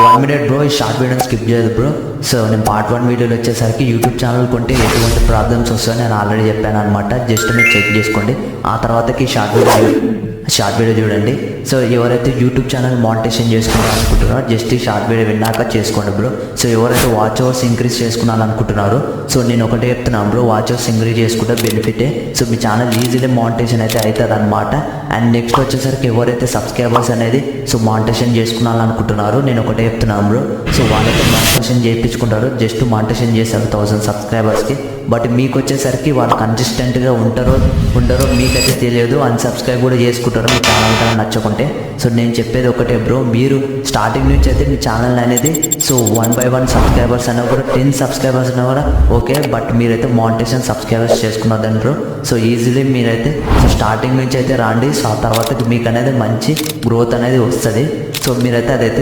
1 minute bro, ఈ short వీడియోని skip చేయదు బ్రో. సో నేను పార్ట్ 1 వీడియోలు వచ్చేసరికి యూట్యూబ్ ఛానల్ కొంటే ఎటువంటి ప్రాబ్లమ్స్ వస్తాయని నేను ఆల్రెడీ చెప్పాను అనమాట. జస్ట్ మీరు చెక్ చేసుకోండి. ఆ తర్వాతకి షార్ట్ వీడియో చూడండి. సో ఎవరైతే యూట్యూబ్ ఛానల్ మానిటైజేషన్ చేసుకున్నారనుకుంటున్నారో జస్ట్ ఈ షార్ట్ వీడియో విన్నాక చేసుకోండి బ్రో. సో ఎవరైతే వాచ్ అవర్స్ ఇంక్రీజ్ చేసుకున్నారనుకుంటున్నారో సో నేను ఒకటే చెప్తున్నాను బ్రో, వాచ్ అవర్స్ ఇంక్రీజ్ చేసుకుంటే బెనిఫిటే. సో మీ ఛానల్ ఈజీలీ మానిటైజేషన్ అయితే అవుతుంది అనమాట. అండ్ నెక్స్ట్ వచ్చేసరికి ఎవరైతే సబ్స్క్రైబర్స్ అనేది సో మానిటైజేషన్ చేసుకున్నారనుకుంటున్నారో నేను ఒకటే చెప్తున్నాను బ్రో. సో వాళ్ళైతే మానిటైజేషన్ చేయించుకుంటారు, జస్ట్ మానిటైజేషన్ చేస్తారు 1000 సబ్స్క్రైబర్స్కి. బట్ మీకు వచ్చేసరికి వాళ్ళు కన్సిస్టెంట్గా ఉండరో మీకైతే తెలియదు. అన్సబ్స్క్రైబ్ కూడా చేసుకుంటారు మీ ఛానల్ కన్నా నచ్చకుంటే. సో నేను చెప్పేది ఒకటే బ్రో, మీరు స్టార్టింగ్ నుంచి అయితే మీ ఛానల్ అనేది సో 1 by 1 సబ్స్క్రైబర్స్ అయినా కూడా 10 సబ్స్క్రైబర్స్ అయినా కూడా ఓకే. బట్ మీరైతే మానిటైజేషన్ సబ్స్క్రైబర్స్ చేసుకున్నదని బ్రో. సో ఈజీలీ మీరైతే సో స్టార్టింగ్ నుంచి అయితే రాండి. సో ఆ తర్వాత మీకు అనేది మంచి గ్రోత్ అనేది వస్తుంది. సో మీరైతే అదైతే